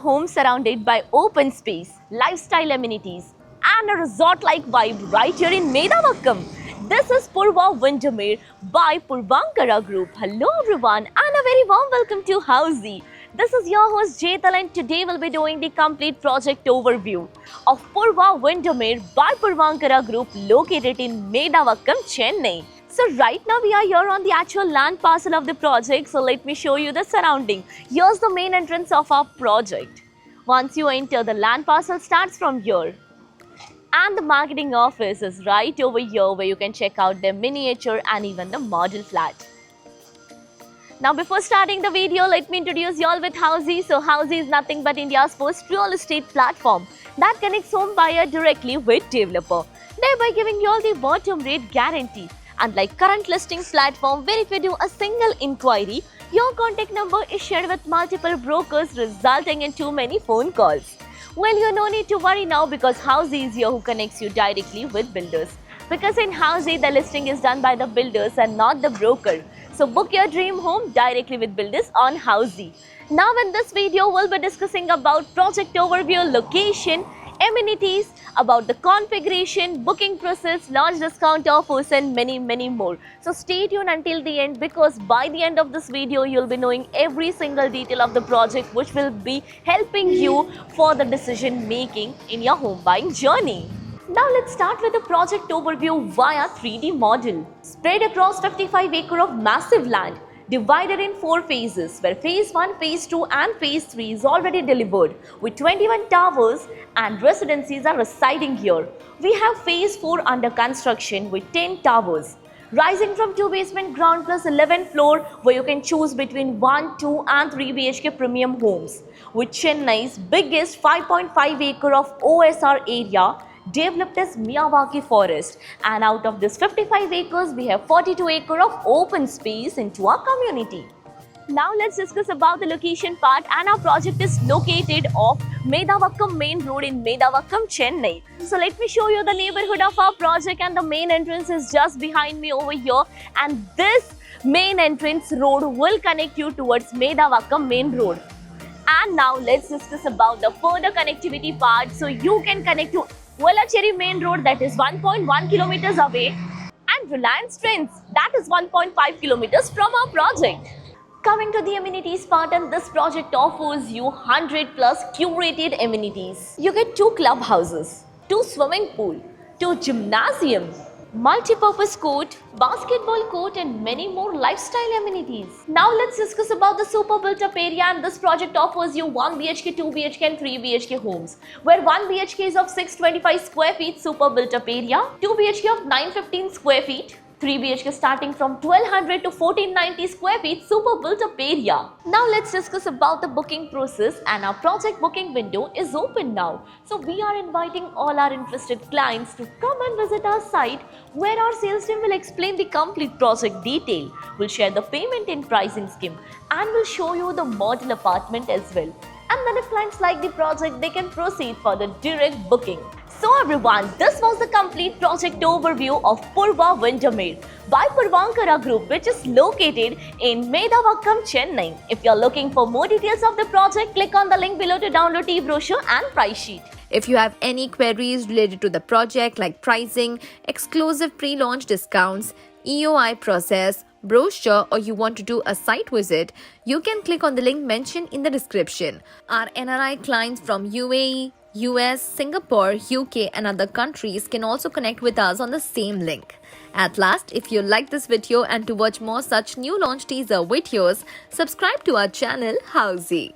home surrounded by open space, lifestyle amenities, and a resort-like vibe right here in Medavakkam. This is Purva Windermere by Purvankara Group. Hello everyone and a very warm welcome to Housey. This is your host Jetal and today we'll be doing the complete project overview of Purva Windermere by Purvankara Group located in Medavakkam, Chennai. So right now we are here on the actual land parcel of the project. So let me show you the surrounding. Here's the main entrance of our project. Once you enter, the land parcel starts from here. And the marketing office is right over here where you can check out the miniature and even the model flat. Now before starting the video, let me introduce you all with Housey. So Housey is nothing but India's first real estate platform that connects home buyer directly with developer, thereby giving you all the bottom rate guarantee. Unlike current listings platform where if you do a single inquiry, your contact number is shared with multiple brokers resulting in too many phone calls. Well, you no need to worry now because Housey is here who connects you directly with builders. Because in Housey, the listing is done by the builders and not the broker. So book your dream home directly with builders on Housey. Now in this video, we'll be discussing about project overview, location, amenities, about the configuration, booking process, launch discount offers and many more. So stay tuned until the end because by the end of this video, you'll be knowing every single detail of the project which will be helping you for the decision making in your home buying journey. Now let's start with the project overview via 3D model. Spread across 55 acres of massive land, divided in 4 phases where phase 1, phase 2 and phase 3 is already delivered with 21 towers and residencies are residing here. We have phase 4 under construction with 10 towers. Rising from 2 basement ground plus 11 floor where you can choose between 1, 2 and 3 BHK premium homes with Chennai's biggest 5.5 acre of OSR area developed as Miyawaki forest, and out of this 55 acres we have 42 acres of open space into our community. Now let's discuss about the location part, and our project is located off Medavakkam main road in Medavakkam, Chennai. So let me show you the neighborhood of our project, and the main entrance is just behind me over here, and this main entrance road will connect you towards Medavakkam main road. And now let's discuss about the further connectivity part. So you can connect to Velachery main road that is 1.1 kilometers away and Reliance Trends that is 1.5 kilometers from our project. Coming to the amenities part, and this project offers you 100 plus curated amenities. You get 2 clubhouses, 2 swimming pool, 2 gymnasium, multi-purpose court, basketball court and many more lifestyle amenities. Now let's discuss about the super built up area, and this project offers you 1 BHK, 2 BHK and 3 BHK homes where 1 BHK is of 625 square feet super built up area, 2 BHK of 915 square feet, 3 BHK starting from 1200 to 1490 square feet super built up area. Now let's discuss about the booking process, and our project booking window is open now. So we are inviting all our interested clients to come and visit our site where our sales team will explain the complete project detail, will share the payment and pricing scheme and will show you the model apartment as well. And then if clients like the project, they can proceed for the direct booking. So everyone, this was the complete project overview of Purva Windermere by Purvankara Group, which is located in Medavakkam, Chennai. If you're looking for more details of the project, click on the link below to download e-brochure and price sheet. If you have any queries related to the project like pricing, exclusive pre-launch discounts, EOI process, brochure, or you want to do a site visit, you can click on the link mentioned in the description. Our NRI clients from UAE, US, Singapore, UK and other countries can also connect with us on the same link. At last, if you like this video and to watch more such new launch teaser videos, subscribe to our channel Housey.